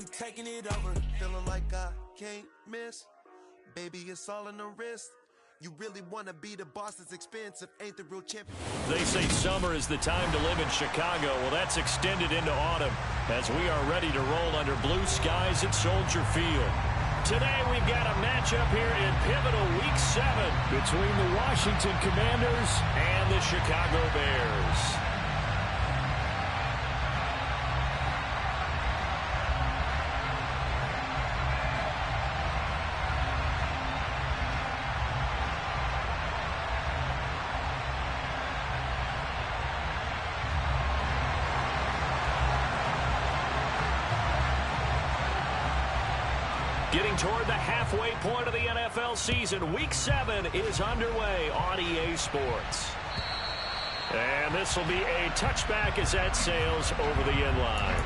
we taking it over. Feeling like I can't miss. Baby, it's all in the wrist. You really want to be the boss, it's expensive. Ain't the real champion. They say summer is the time to live in Chicago. Well, that's extended into autumn as we are ready to roll under blue skies at Soldier Field. Today we've got a matchup here in pivotal Week 7 between the Washington Commanders and the Chicago Bears. Getting toward the halfway point of the NFL season, Week 7 is underway on EA Sports. And this will be a touchback as that sails over the end line.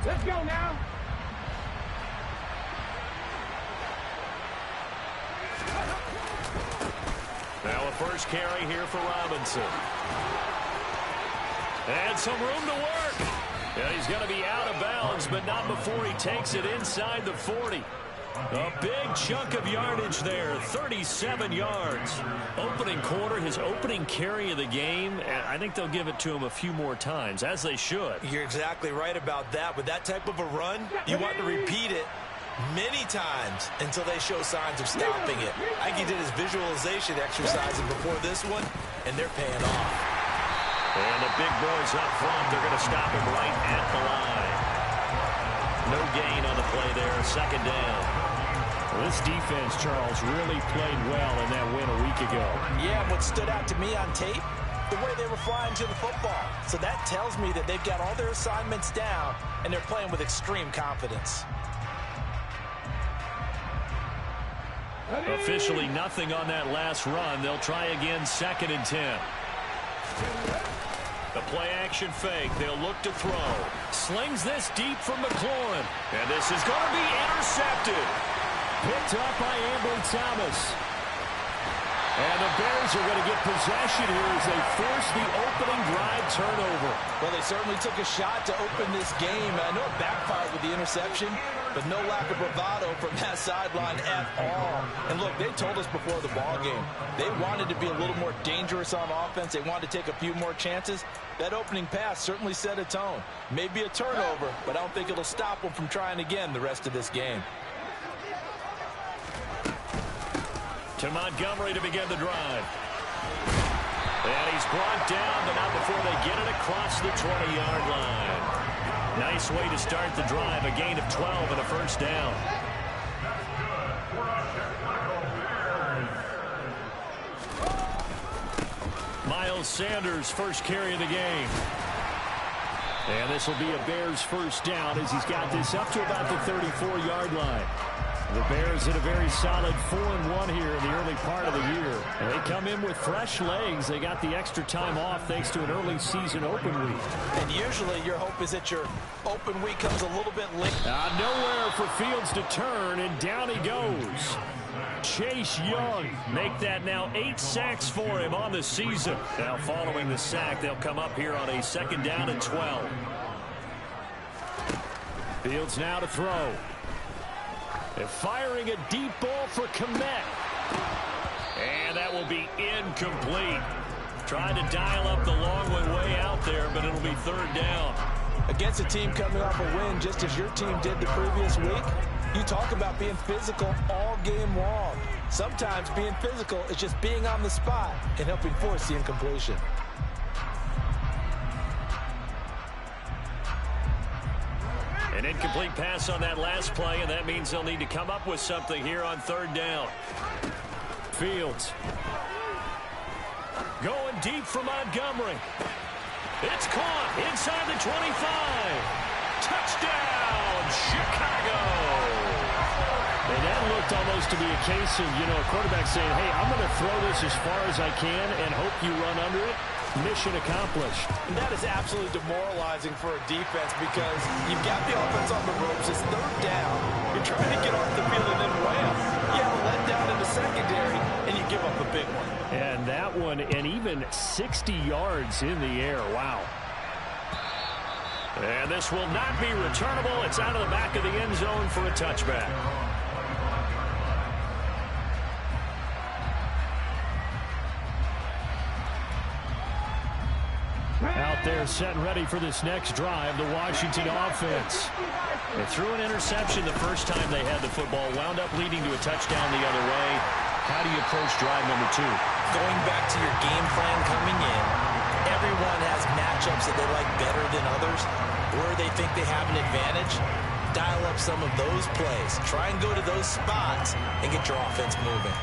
Let's go now. Now a first carry here for Robinson. And some room to work. Yeah, he's going to be out of bounds, but not before he takes it inside the 40. A big chunk of yardage there, 37 yards. Opening quarter, his opening carry of the game, and I think they'll give it to him a few more times, as they should. You're exactly right about that. With that type of a run, you want to repeat it many times until they show signs of stopping it. I think he did his visualization exercises before this one, and they're paying off. And the big boys up front, they're going to stop him right at the line. No gain on the play there, second down. Well, this defense, Charles, really played well in that win a week ago. Yeah, what stood out to me on tape, the way they were flying to the football. So that tells me that they've got all their assignments down, and they're playing with extreme confidence. Officially nothing on that last run. They'll try again, 2nd and 10. The play-action fake. They'll look to throw. Slings this deep from McLaurin. And this is going to be intercepted. Picked up by Ambry Thomas. And the Bears are going to get possession here as they force the opening drive turnover. Well, they certainly took a shot to open this game. I know it backfired with the interception, but no lack of bravado from that sideline at all. And look, they told us before the ball game, they wanted to be a little more dangerous on offense. They wanted to take a few more chances. That opening pass certainly set a tone. Maybe a turnover, but I don't think it'll stop them from trying again the rest of this game. To Montgomery to begin the drive. And he's brought down, but not before they get it across the 20-yard line. Nice way to start the drive, a gain of 12 and a first down. Miles Sanders, first carry of the game. And this will be a Bears first down as he's got this up to about the 34-yard line. The Bears in a very solid 4-1 here in the early part of the year. And they come in with fresh legs. They got the extra time off thanks to an early season open week. And usually your hope is that your open week comes a little bit late. Nowhere for Fields to turn, and down he goes. Chase Young make that now 8 sacks for him on the season. Now following the sack, they'll come up here on a 2nd down and 12. Fields now to throw. They're firing a deep ball for Kmet. And that will be incomplete. Trying to dial up the long one way out there, but it'll be 3rd down. Against a team coming off a win just as your team did the previous week, you talk about being physical all game long. Sometimes being physical is just being on the spot and helping force the incompletion. And in Incomplete pass on that last play, and that means they'll need to come up with something here on third down. Fields. Going deep for Montgomery. It's caught inside the 25. Touchdown, Chicago. And that looked almost to be a case of, a quarterback saying, hey, I'm going to throw this as far as I can and hope you run under it. Mission accomplished. And that is absolutely demoralizing for a defense because you've got the offense on the ropes. It's third down. You're trying to get off the field and then wham. You have a letdown in the secondary, and you give up a big one. And that one, and even 60 yards in the air. Wow. And this will not be returnable. It's out of the back of the end zone for a touchback. Out there set and ready for this next drive, the Washington offense. They threw an interception the first time they had the football, wound up leading to a touchdown the other way. How do you approach drive number 2? Going back to your game plan coming in, everyone has matchups that they like better than others, where they think they have an advantage. Dial up some of those plays. Try and go to those spots and get your offense moving.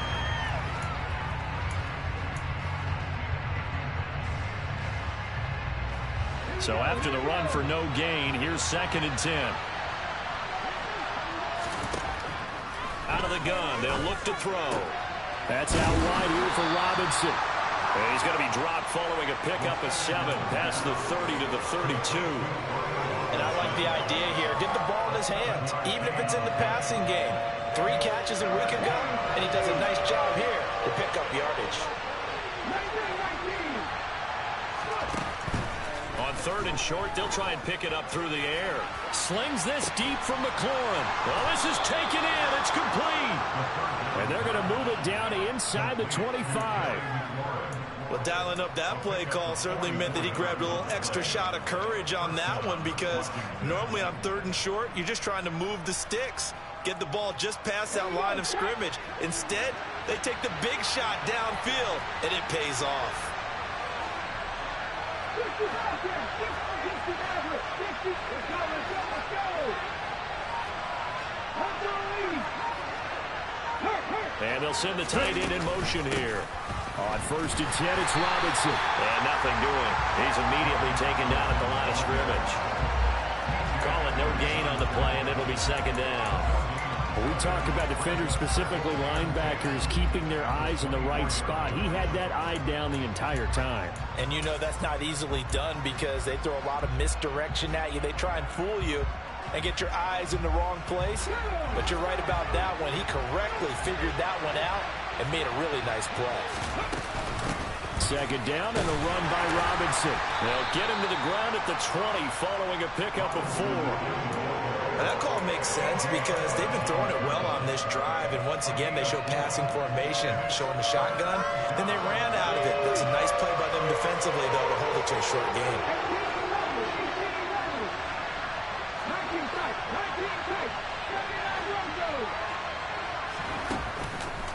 So after the run for no gain, here's 2nd and 10. Out of the gun, they'll look to throw. That's out wide here for Robinson. And he's going to be dropped following a pickup of 7 past the 30 to the 32. And I like the idea here. Get the ball in his hands, even if it's in the passing game. 3 catches a week ago, and he does a nice job here to pick up yardage. On 3rd and short, they'll try and pick it up through the air. Slings this deep from McLaurin. Well, this is taken in. It's complete. And they're going to move it down to inside the 25. Well, dialing up that play call certainly meant that he grabbed a little extra shot of courage on that one because normally on 3rd and short, you're just trying to move the sticks, get the ball just past that line of scrimmage. Instead, they take the big shot downfield, and it pays off. And they'll send the tight end in motion here. On 1st and 10, it's Robinson. And nothing doing. He's immediately taken down at the line of scrimmage. Call it no gain on the play, and it'll be 2nd down. We talk about defenders, specifically linebackers, keeping their eyes in the right spot. He had that eye down the entire time. And you know that's not easily done because they throw a lot of misdirection at you. They try and fool you and get your eyes in the wrong place. But you're right about that one. He correctly figured that one out and made a really nice play. 2nd down and a run by Robinson. They'll get him to the ground at the 20 following a pickup of 4. And that call makes sense because they've been throwing it well on this drive, and once again they show passing formation, showing the shotgun. Then they ran out of it. That's a nice play by them defensively, though, to hold it to a short game.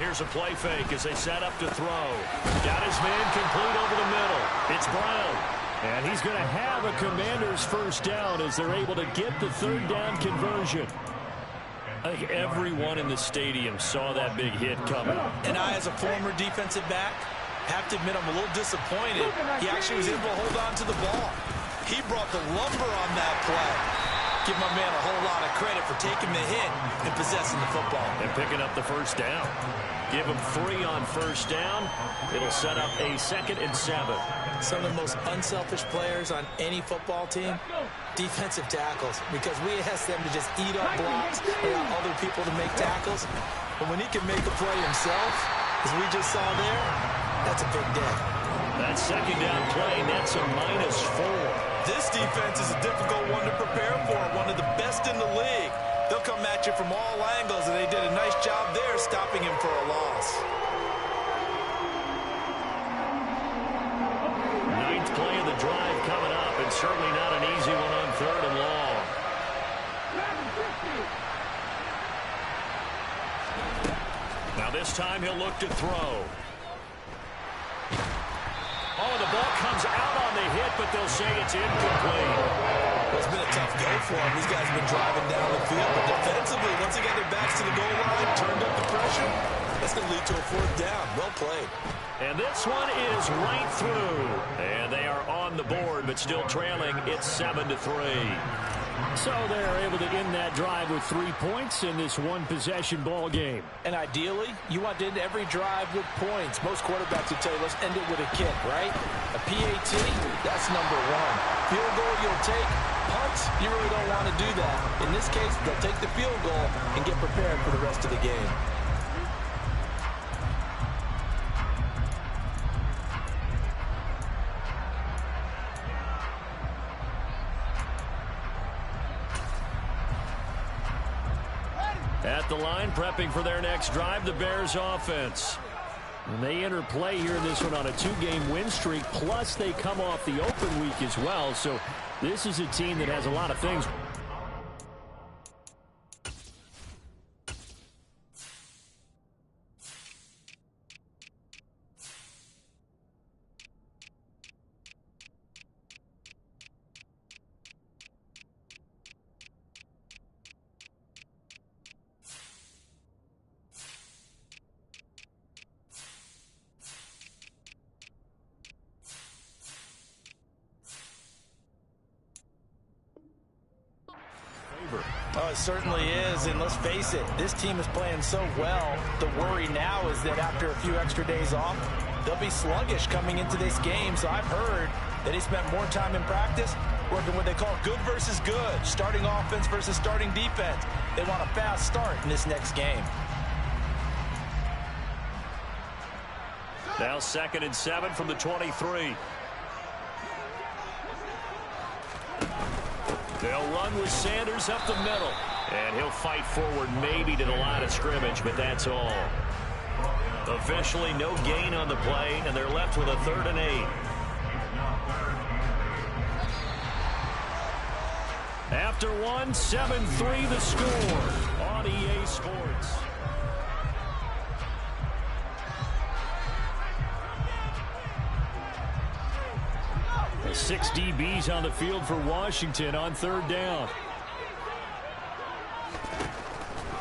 Here's a play fake as they set up to throw. Got his man complete over the middle. It's Brown. And he's going to have a Commanders first down as they're able to get the 3rd down conversion. I think everyone in the stadium saw that big hit coming. And I, as a former defensive back, have to admit I'm a little disappointed. He actually was able to hold on to the ball. He brought the lumber on that play. Give my man a whole lot of credit for taking the hit and possessing the football. And picking up the first down. Give him 3 on first down. It'll set up a 2nd and 7. Some of the most unselfish players on any football team, defensive tackles, because we ask them to just eat up blocks and allow other people to make tackles. But when he can make a play himself, as we just saw there, that's a big day. That 2nd down play nets a -4. This defense is a difficult one to prepare for, one of the best in the league. They'll come at you from all angles, and they did a nice job there stopping him for a loss. 9th play of the drive coming up, and certainly not an easy one on 3rd and long. Now this time he'll look to throw. Oh, the ball comes out on the hit, but they'll say it's incomplete. Well, it's been a tough go for them. These guys have been driving down the field, but defensively, once they get their backs to the goal line, turned up the pressure, that's going to lead to a 4th down. Well played. And this one is right through. And they are on the board, but still trailing. It's 7-3. So they're able to end that drive with 3 points in this one-possession ball game. And ideally, you want to end every drive with points. Most quarterbacks would tell you, let's end it with a kick, right? A PAT, that's number 1. Field goal, you'll take. Punts, you really don't want to do that. In this case, they'll take the field goal and get prepared for the rest of the game. At the line, prepping for their next drive, the Bears offense. And they enter play here in this one on a 2-game win streak, plus they come off the open week as well. So this is a team that has a lot of things. Oh, it certainly is, and let's face it, this team is playing so well. The worry now is that after a few extra days off, they'll be sluggish coming into this game. So I've heard that he spent more time in practice working what they call good versus good, starting offense versus starting defense. They want a fast start in this next game. Now 2nd and 7 from the 23. They'll run with Sanders up the middle. And he'll fight forward maybe to the line of scrimmage, but that's all. Officially no gain on the play, and they're left with a 3rd and 8. After one, 7-3 the score on EA Sports. The 6 DBs on the field for Washington on 3rd down.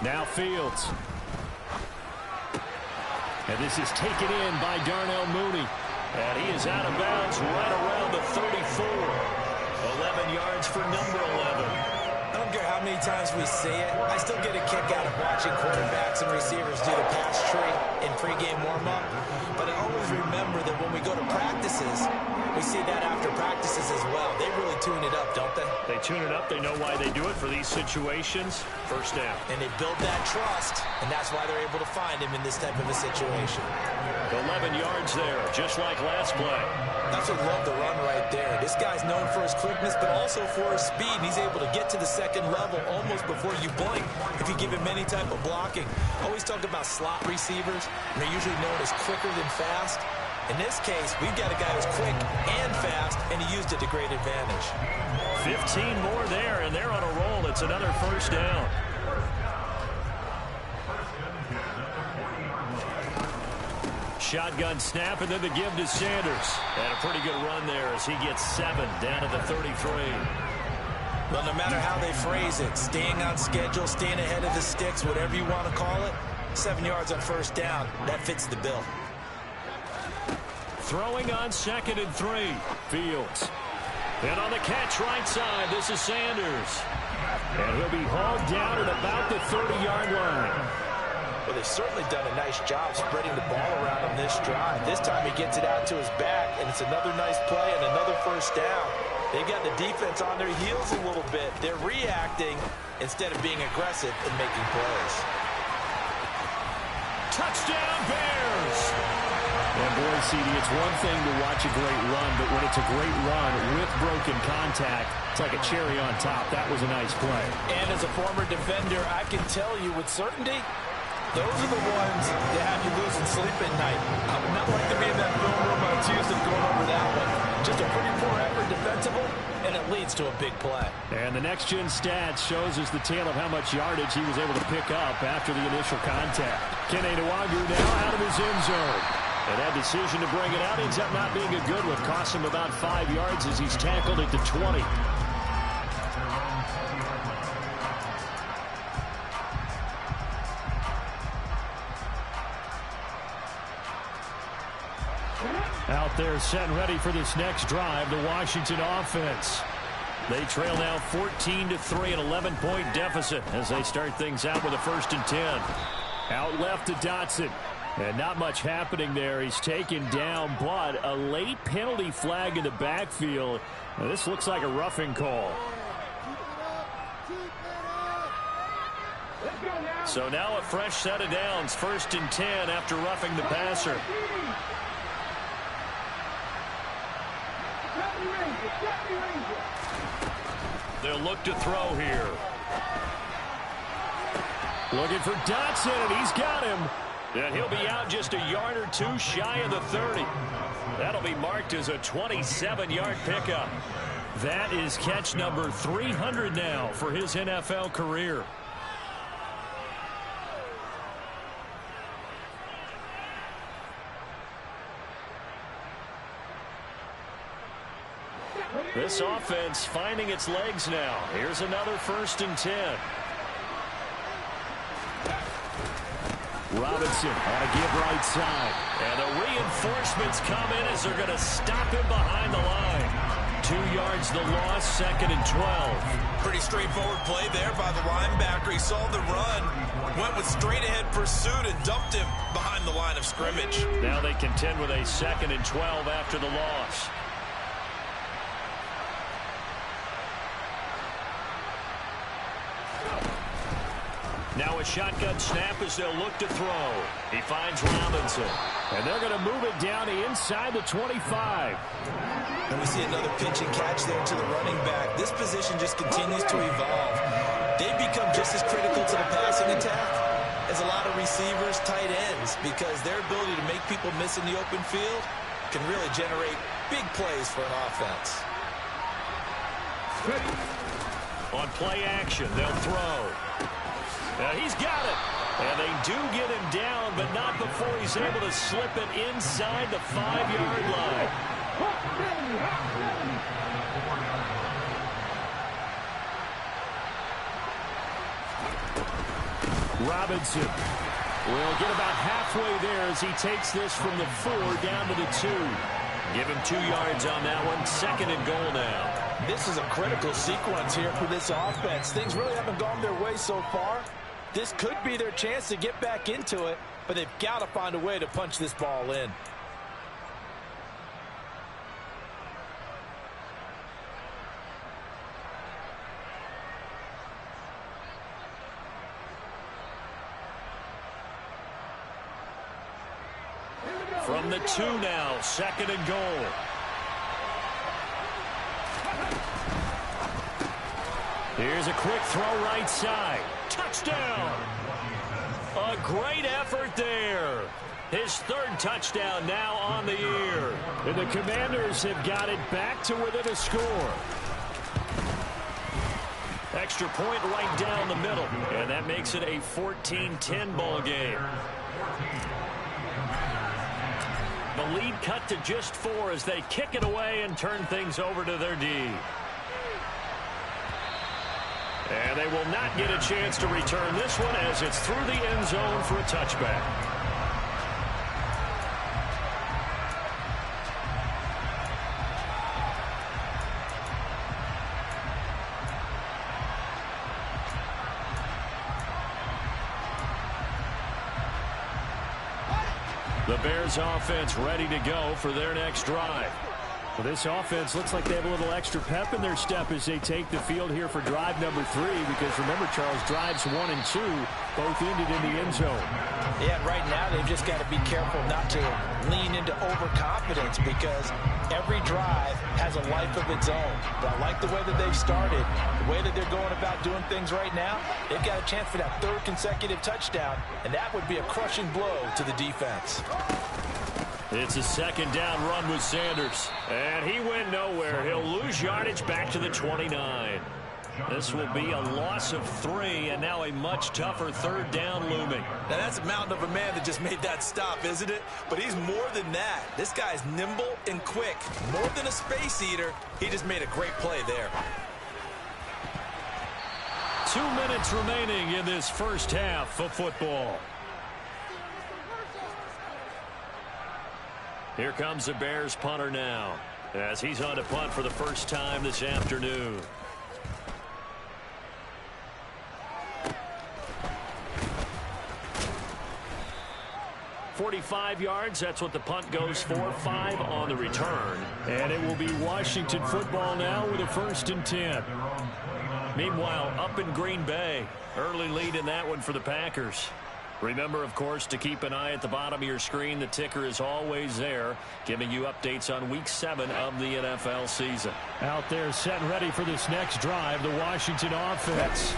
Now Fields. And this is taken in by Darnell Mooney. And he is out of bounds right around the 34. 11 yards for number 11. I don't care how many times we see it. I still get a kick out of watching quarterbacks and receivers do the pass tree in pregame warm-up. But I always remember that when we go to practices, we see that after practices as well. They really tune it up, don't they? They tune it up. They know why they do it for these situations. 1st down. And they build that trust, and that's why they're able to find him in this type of a situation. 11 yards there, just like last play. Absolutely love the run right there. This guy's known for his quickness, but also for his speed. And he's able to get to the 2nd level almost before you blink if you give him any type of blocking. Always talk about slot receivers, and they're usually known as quicker than fast. In this case, we've got a guy who's quick and fast, and he used it to great advantage. 15 more there, and they're on a roll. It's another 1st down. Shotgun snap, and then the give to Sanders. And a pretty good run there as he gets 7 down to the 33. Well, no matter how they phrase it, staying on schedule, staying ahead of the sticks, whatever you want to call it, 7 yards on 1st down, that fits the bill. Throwing on 2nd and 3. Fields. And on the catch right side, this is Sanders. And he'll be hauled down at about the 30-yard line. Well, they've certainly done a nice job spreading the ball around on this drive. This time he gets it out to his back, and it's another nice play and another 1st down. They've got the defense on their heels a little bit. They're reacting instead of being aggressive and making plays. Touchdown, Bears! And boy, CD, it's one thing to watch a great run, but when it's a great run with broken contact, it's like a cherry on top. That was a nice play. And as a former defender, I can tell you with certainty, those are the ones that have you losing sleep at night. I would not like to be in that film room on Tuesday going over that one. Just a pretty poor effort defensible, and it leads to a big play. And the next-gen stats shows us the tale of how much yardage he was able to pick up after the initial contact. Kene Nwangwu now out of his end zone. And that decision to bring it out ends up not being a good one. Costs him about 5 yards as he's tackled at the 20. Out there set and ready for this next drive, the Washington offense. They trail now 14-3, an 11-point deficit as they start things out with a 1st and 10. Out left to Dotson. And not much happening there. He's taken down, but a late penalty flag in the backfield. Now, this looks like a roughing call. So now a fresh set of downs, 1st and 10 after roughing the passer. They'll look to throw here. Looking for Dotson, and he's got him. And he'll be out just a yard or two shy of the 30. That'll be marked as a 27-yard pickup. That is catch number 300 now for his NFL career. This offense finding its legs now. Here's another 1st and 10. Robinson on a give right side. And the reinforcements come in as they're going to stop him behind the line. 2 yards the loss, 2nd and 12. Pretty straightforward play there by the linebacker. He saw the run, went with straight-ahead pursuit, and dumped him behind the line of scrimmage. Now they contend with a 2nd and 12 after the loss. Now a shotgun snap as they'll look to throw. He finds Robinson. And they're going to move it down to inside the 25. And we see another pitch and catch there to the running back. This position just continues to evolve. They become just as critical to the passing attack as a lot of receivers, tight ends, because their ability to make people miss in the open field can really generate big plays for an offense. On play action, they'll throw. He's got it. And they do get him down, but not before he's able to slip it inside the 5-yard line. Robinson will get about halfway there as he takes this from the 4 down to the 2. Give him 2 yards on that one. 2nd and goal now. This is a critical sequence here for this offense. Things really haven't gone their way so far. This could be their chance to get back into it, but they've got to find a way to punch this ball in. From the 2 now, 2nd and goal. Here's a quick throw right side. Touchdown! A great effort there. His 3rd touchdown now on the year. And the Commanders have got it back to within a score. Extra point right down the middle. And that makes it a 14-10 ball game. The lead cut to just 4 as they kick it away and turn things over to their D. And they will not get a chance to return this one as it's through the end zone for a touchback. The Bears offense ready to go for their next drive. Well, this offense looks like they have a little extra pep in their step as they take the field here for drive number 3, because remember, Charles, drives 1 and 2 both ended in the end zone. Yeah, right now they've just got to be careful not to lean into overconfidence, because every drive has a life of its own. But I like the way that they've started, the way that they're going about doing things right now. They've got a chance for that 3rd consecutive touchdown, and that would be a crushing blow to the defense. It's a 2nd down run with Sanders. And he went nowhere. He'll lose yardage back to the 29. This will be a loss of 3, and now a much tougher 3rd down looming. Now that's a mountain of a man that just made that stop, isn't it? But he's more than that. This guy's nimble and quick. More than a space eater, he just made a great play there. 2 minutes remaining in this first half of football. Here comes the Bears punter now, as he's on to punt for the first time this afternoon. .45 yards, that's what the punt goes for. 5 on the return. And it will be Washington football now with a 1st and 10. Meanwhile, up in Green Bay, early lead in that one for the Packers. Remember, of course, to keep an eye at the bottom of your screen. The ticker is always there, giving you updates on Week 7 of the NFL season. Out there set and ready for this next drive, the Washington offense.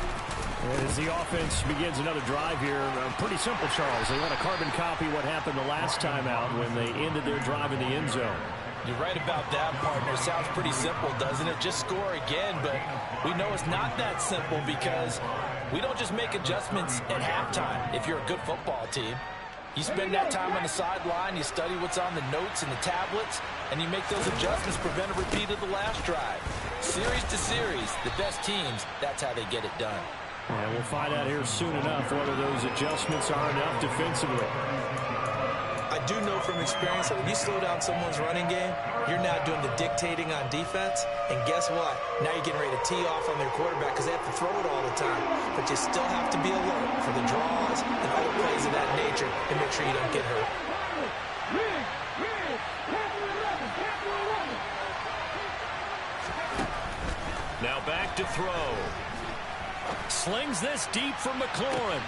As the offense begins another drive here, pretty simple, Charles. They want to carbon copy what happened the last time out when they ended their drive in the end zone. You're right about that, partner. Sounds pretty simple, doesn't it? Just score again, but we know it's not that simple because we don't just make adjustments at halftime if you're a good football team. You spend that time on the sideline, you study what's on the notes and the tablets, and you make those adjustments, prevent a repeat of the last drive. Series to series, the best teams, that's how they get it done. And we'll find out here soon enough whether those adjustments are enough defensively. I do know from experience that when you slow down someone's running game, you're now doing the dictating on defense. And guess what? Now you're getting ready to tee off on their quarterback because they have to throw it all the time. But you still have to be alert for the draws and other plays of that nature and make sure you don't get hurt. Now back to throw. Slings this deep for McLaurin.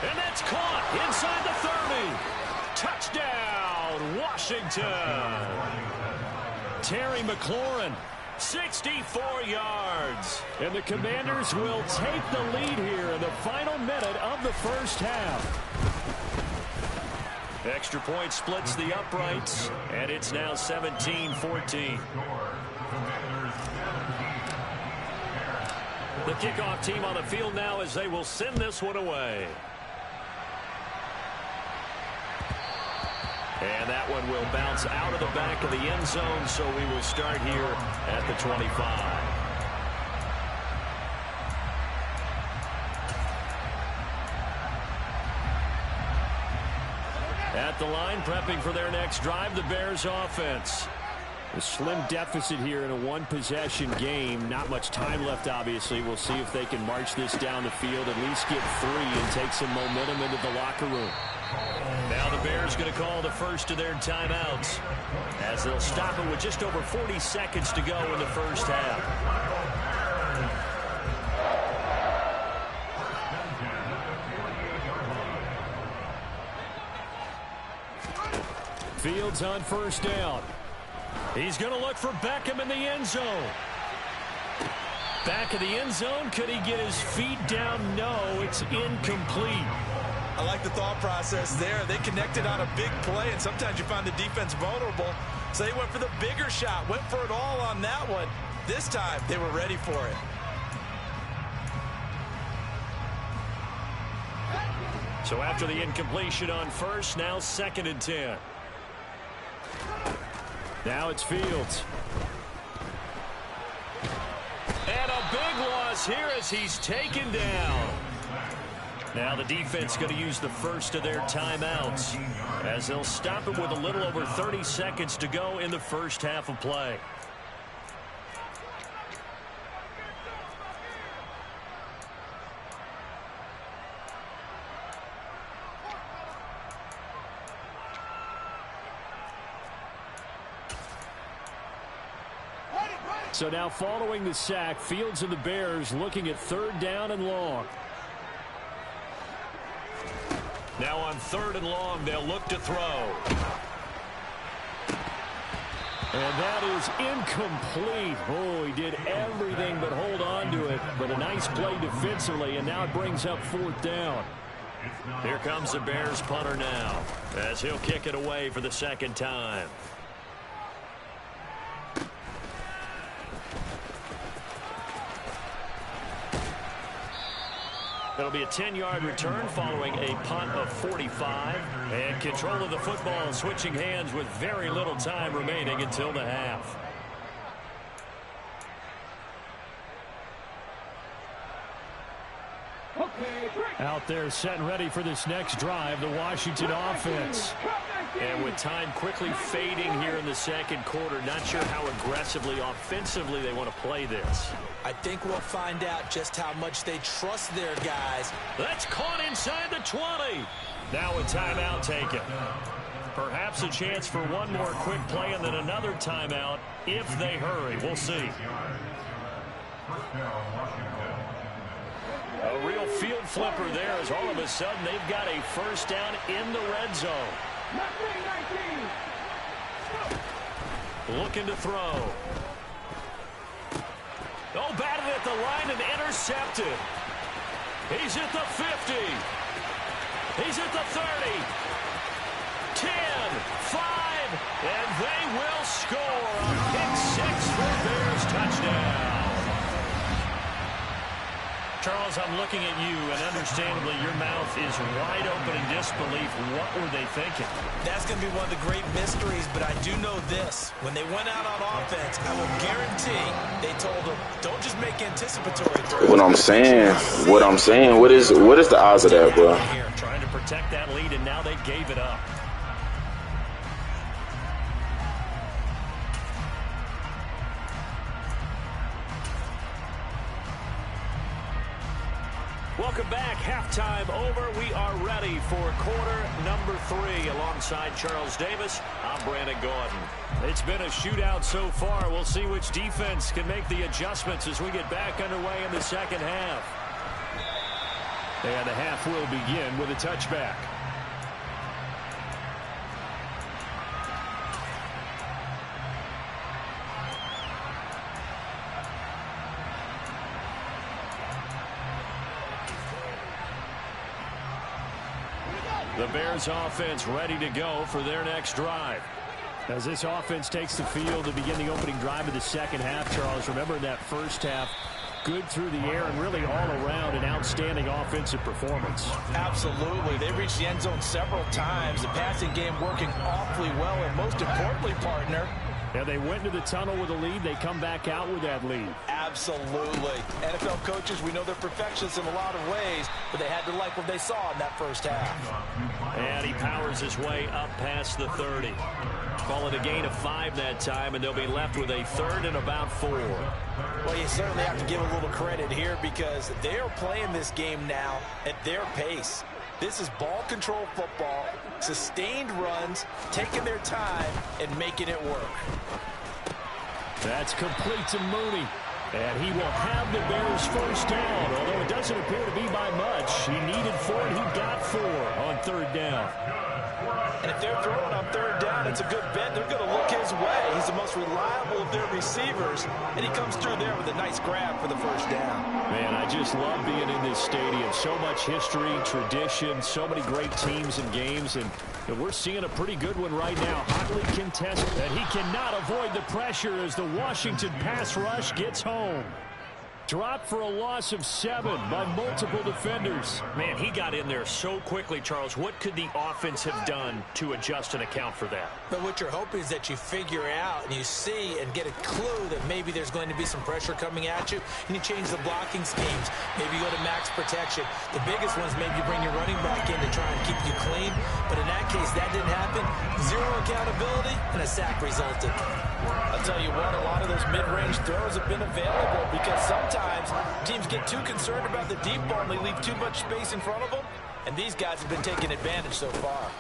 And that's caught inside the 30. Touchdown, Washington. Terry McLaurin, 64 yards. And the Commanders will take the lead here in the final minute of the first half. Extra point splits the uprights, and it's now 17-14. The kickoff team on the field now as they will send this one away. And that one will bounce out of the back of the end zone, so we will start here at the 25. At the line, prepping for their next drive, the Bears offense. A slim deficit here in a one-possession game. Not much time left, obviously. We'll see if they can march this down the field, at least get 3 and take some momentum into the locker room. Now the Bears going to call the first of their timeouts as they'll stop it with just over 40 seconds to go in the first half. Fields on first down. He's going to look for Beckham in the end zone. Back of the end zone. Could he get his feet down? No, it's incomplete. I like the thought process there. They connected on a big play, and sometimes you find the defense vulnerable. So they went for the bigger shot, went for it all on that one. This time, they were ready for it. So after the incompletion on first, now 2nd and 10. Now it's Fields. And a big loss here as he's taken down. Now the defense going to use the first of their timeouts as they'll stop it with a little over 30 seconds to go in the first half of play. So now following the sack, Fields and the Bears looking at 3rd down and long. Now on 3rd and long, they'll look to throw. And that is incomplete. Oh, he did everything but hold on to it. But a nice play defensively, and now it brings up 4th down. Here comes the Bears punter now as he'll kick it away for the 2nd time. It'll be a 10-yard return following a punt of 45. And control of the football switching hands with very little time remaining until the half. Out there set and ready for this next drive, the Washington offense. And with time quickly fading here in the second quarter, not sure how aggressively, offensively they want to play this. I think we'll find out just how much they trust their guys. That's caught inside the 20. Now a timeout taken. Perhaps a chance for one more quick play and then another timeout if they hurry. We'll see. A real field flipper there as all of a sudden they've got a first down in the red zone. Looking to throw. Oh, batted at the line and intercepted. He's at the 50. He's at the 30. 10, 5, and they will score a pick six for Bears touchdown. Charles, I'm looking at you, and understandably, your mouth is wide open in disbelief. What were they thinking? That's going to be one of the great mysteries, but I do know this. When they went out on offense, I will guarantee they told them, don't just make anticipatory throws. What I'm saying, what is the odds of that, bro? Trying to protect that lead, and now they gave it up. Welcome back. Halftime over. We are ready for quarter number 3. Alongside Charles Davis, I'm Brandon Gordon. It's been a shootout so far. We'll see which defense can make the adjustments as we get back underway in the second half. And the half will begin with a touchback. The Bears offense ready to go for their next drive. As this offense takes the field to begin the opening drive of the second half, Charles, remember in that first half, good through the air and really all around an outstanding offensive performance. Absolutely. They reached the end zone several times. The passing game working awfully well, and most importantly, partner, and they went into the tunnel with a lead. They come back out with that lead. Absolutely. NFL coaches, we know they're perfectionists in a lot of ways, but they had to like what they saw in that first half. And he powers his way up past the 30. Call it a gain of 5 that time, and they'll be left with a third and about 4. Well, you certainly have to give a little credit here because they are playing this game now at their pace. This is ball control football, sustained runs, taking their time, and making it work. That's complete to Mooney. And he will have the Bears first down, although it doesn't appear to be by much. He needed 4, and he got 4 on third down. And if they're throwing on third down, it's a good bet. They're going to look his way. He's the most reliable of their receivers, and he comes through there with a nice grab for the first down. Man, I just love being in this stadium. So much history, tradition, so many great teams and games, and we're seeing a pretty good one right now. Hotly contested, and he cannot avoid the pressure as the Washington pass rush gets home. Dropped for a loss of 7 by multiple defenders. Man, he got in there so quickly, Charles. What could the offense have done to adjust and account for that? But what you're hoping is that you figure out and you see and get a clue that maybe there's going to be some pressure coming at you, and you change the blocking schemes. Maybe you go to max protection. The biggest ones, maybe you bring your running back in to try and keep you clean. But in that case, that didn't happen. 0 accountability, and a sack resulted. I'll tell you what, a lot of those mid-range throws have been available because sometimes teams get too concerned about the deep ball and they leave too much space in front of them, and these guys have been taking advantage so far.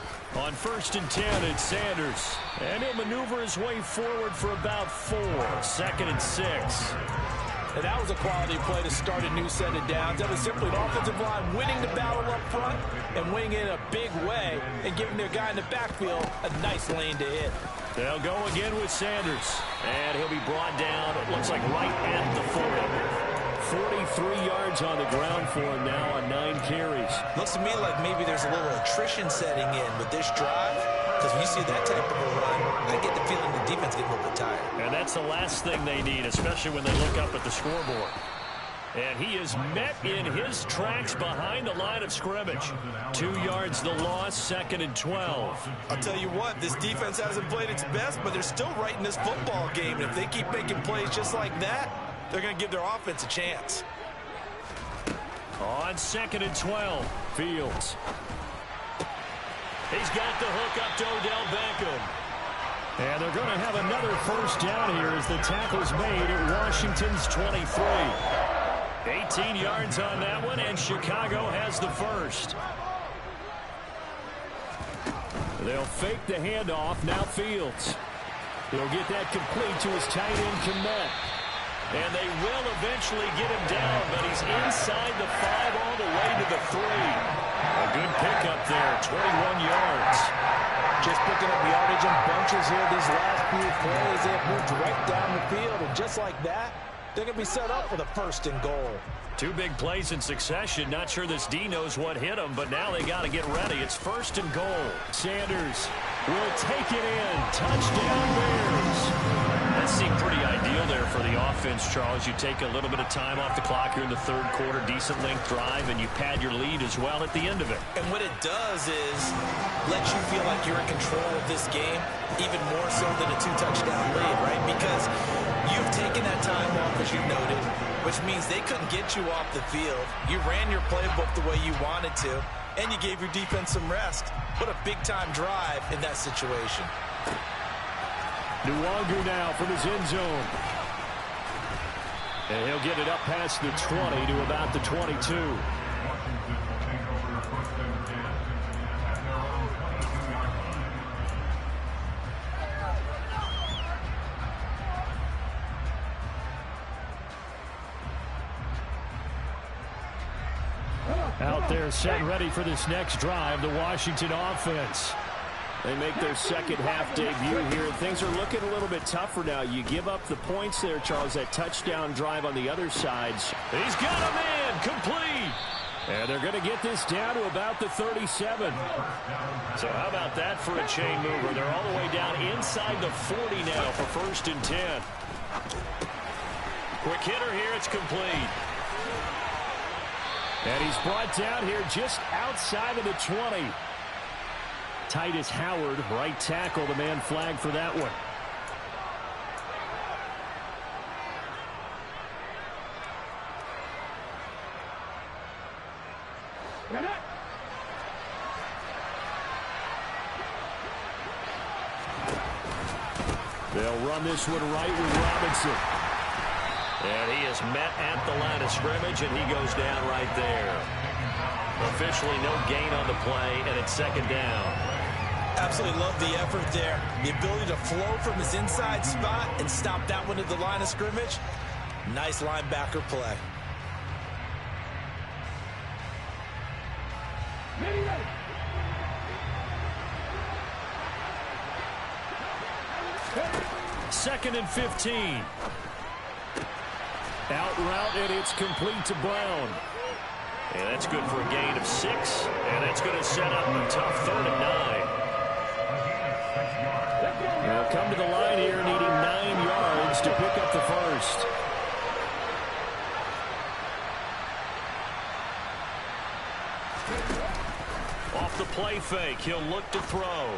On 1st and 10, it's Sanders, and he'll maneuver his way forward for about 4. 2nd and 6. And that was a quality play to start a new set of downs. That was simply an offensive line winning the battle up front and winning in a big way and giving their guy in the backfield a nice lane to hit. They'll go again with Sanders, and he'll be brought down, it looks like right at the 40. 43 yards on the ground for him now on 9 carries. Looks to me like maybe there's a little attrition setting in with this drive, because when you see that type of a run, I get the feeling the defense getting a little bit tired. And that's the last thing they need, especially when they look up at the scoreboard. And he is met in his tracks behind the line of scrimmage. 2 yards the loss, 2nd and 12. I'll tell you what, this defense hasn't played its best, but they're still right in this football game. And if they keep making plays just like that, they're going to give their offense a chance. On 2nd and 12, Fields. He's got the hook up to Odell Beckham. And they're going to have another first down here as the tackle's made at Washington's 23. 18 yards on that one, and Chicago has the first. They'll fake the handoff. Now Fields. He'll get that complete to his tight end, Kmet. And they will eventually get him down, but he's inside the 5 all the way to the 3. A good pickup there, 21 yards. Just picking up yardage in bunches here these last few plays. They have moved right down the field, and just like that, they're going to be set up for the first and goal. 2 big plays in succession. Not sure this D knows what hit him, but now they got to get ready. It's first and goal. Sanders will take it in. Touchdown, Bears. That seemed pretty ideal there for the offense, Charles. You take a little bit of time off the clock here in the third quarter, decent length drive, and you pad your lead as well at the end of it. And what it does is let you feel like you're in control of this game, even more so than a 2-touchdown lead, right? Because you've taken that time off, as you noted, which means they couldn't get you off the field. You ran your playbook the way you wanted to, and you gave your defense some rest. What a big-time drive in that situation. Nwangu now from his end zone. And he'll get it up past the 20 to about the 22. Out there set and ready for this next drive, the Washington offense. They make their second half debut here. Things are looking a little bit tougher now. You give up the points there, Charles, that touchdown drive on the other sides. He's got a man complete. And they're going to get this down to about the 37. So how about that for a chain mover? They're all the way down inside the 40 now for first and 10. Quick hitter here. It's complete. And he's brought down here just outside of the 20. Titus Howard, right tackle, the man flagged for that one. They'll run this one right with Robinson. And he is met at the line of scrimmage, and he goes down right there. Officially no gain on the play, and it's second down. Absolutely love the effort there. The ability to flow from his inside spot and stop that one at the line of scrimmage. Nice linebacker play. Second and 15. Out route, and it's complete to Brown. And that's good for a gain of 6. And that's going to set up a tough 3rd and 9. They'll come to the line here needing 9 yards to pick up the first. Off the play fake, he'll look to throw.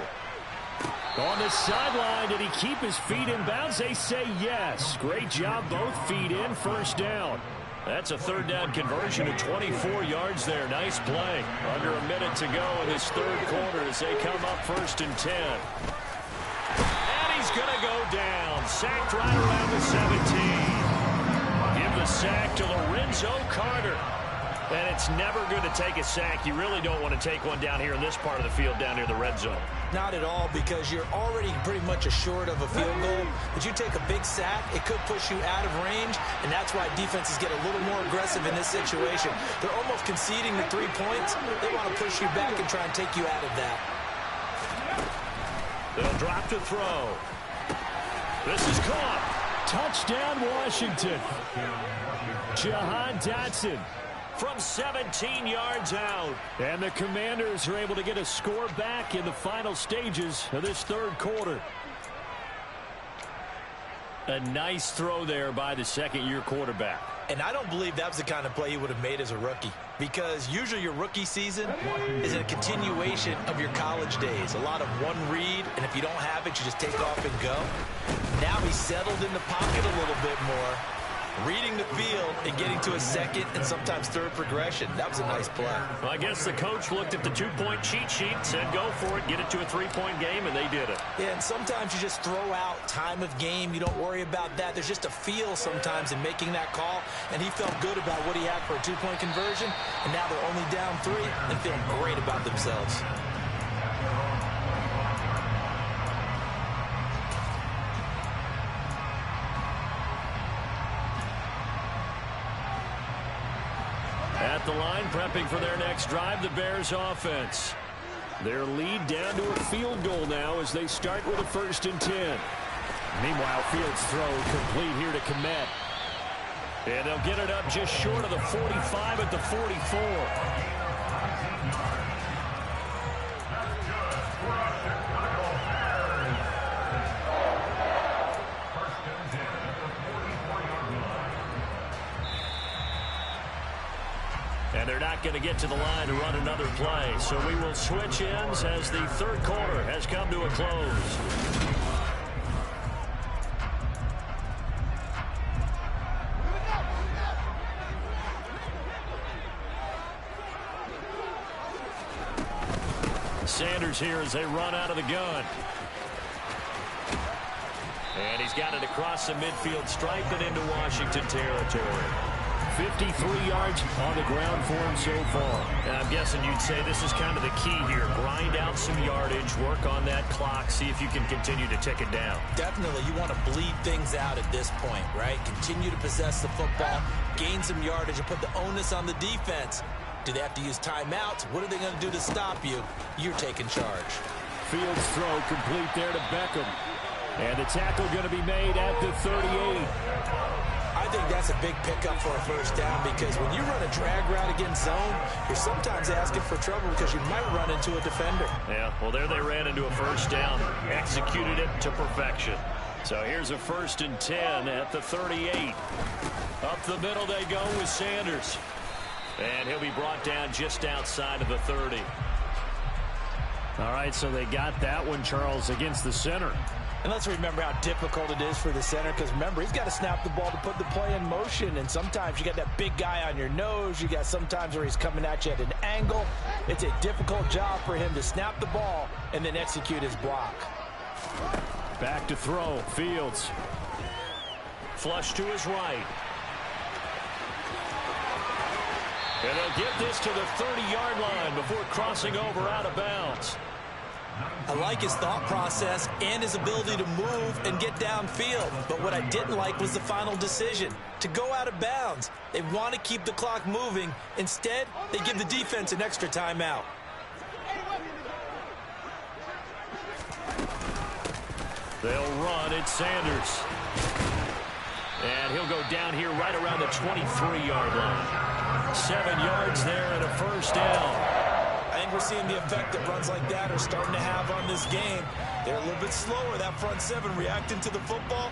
On the sideline, did he keep his feet in bounds? They say yes. Great job, both feet in, first down. That's a 3rd down conversion of 24 yards there. Nice play. Under a minute to go in this third quarter as they come up first and 10. And he's going to go down. Sacked right around the 17. Give the sack to Lorenzo Carter. And it's never good to take a sack. You really don't want to take one down here in this part of the field down near the red zone. Not at all, because you're already pretty much assured of a field goal. But you take a big sack, it could push you out of range, and that's why defenses get a little more aggressive in this situation. They're almost conceding the 3 points. They want to push you back and try and take you out of that. They'll drop to throw. This is caught. Touchdown, Washington. Jahan Dotson from 17 yards out. And the Commanders are able to get a score back in the final stages of this third quarter. A nice throw there by the second-year quarterback. And I don't believe that was the kind of play he would have made as a rookie, because usually your rookie season is a continuation of your college days. A lot of one read, and if you don't have it, you just take off and go. Now he's settled in the pocket a little bit more. Reading the field and getting to a second and sometimes third progression. That was a nice play. Well, I guess the coach looked at the two-point cheat sheet, said go for it, get it to a three-point game, and they did it. Yeah, and sometimes you just throw out time of game. You don't worry about that. There's just a feel sometimes in making that call, and he felt good about what he had for a two-point conversion, and now they're only down 3 and feeling great about themselves. At the line, prepping for their next drive, the Bears offense. Their lead down to a field goal now as they start with a 1st and 10. Meanwhile, Fields' throw complete here to Kmet. And they'll get it up just short of the 45 at the 44. And they're not going to get to the line to run another play. So we will switch ends as the third quarter has come to a close. Sanders here as they run out of the gun. And he's got it across the midfield stripe and into Washington territory. 53 yards on the ground for him so far. And I'm guessing you'd say this is kind of the key here. Grind out some yardage, work on that clock, see if you can continue to tick it down. Definitely, you want to bleed things out at this point, right? Continue to possess the football, gain some yardage, and put the onus on the defense. Do they have to use timeouts? What are they going to do to stop you? You're taking charge. Fields throw complete there to Beckham. And the tackle going to be made at the 38. I think that's a big pickup for a first down because when you run a drag route against zone, you're sometimes asking for trouble because you might run into a defender. Yeah, well, there they ran into a first down. Executed it to perfection. So here's a 1st and 10 at the 38. Up the middle they go with Sanders. And he'll be brought down just outside of the 30. All right, so they got that one, Charles, against the center. And let's remember how difficult it is for the center because, remember, he's got to snap the ball to put the play in motion. And sometimes you got that big guy on your nose. You got sometimes where he's coming at you at an angle. It's a difficult job for him to snap the ball and then execute his block. Back to throw. Fields. Flush to his right. And they'll get this to the 30-yard line before crossing over out of bounds. I like his thought process and his ability to move and get downfield. But what I didn't like was the final decision, to go out of bounds. They want to keep the clock moving. Instead, they give the defense an extra timeout. They'll run. It's Sanders. And he'll go down here right around the 23-yard line. 7 yards there and a first down. I think we're seeing the effect that runs like that are starting to have on this game. They're a little bit slower, that front seven, reacting to the football.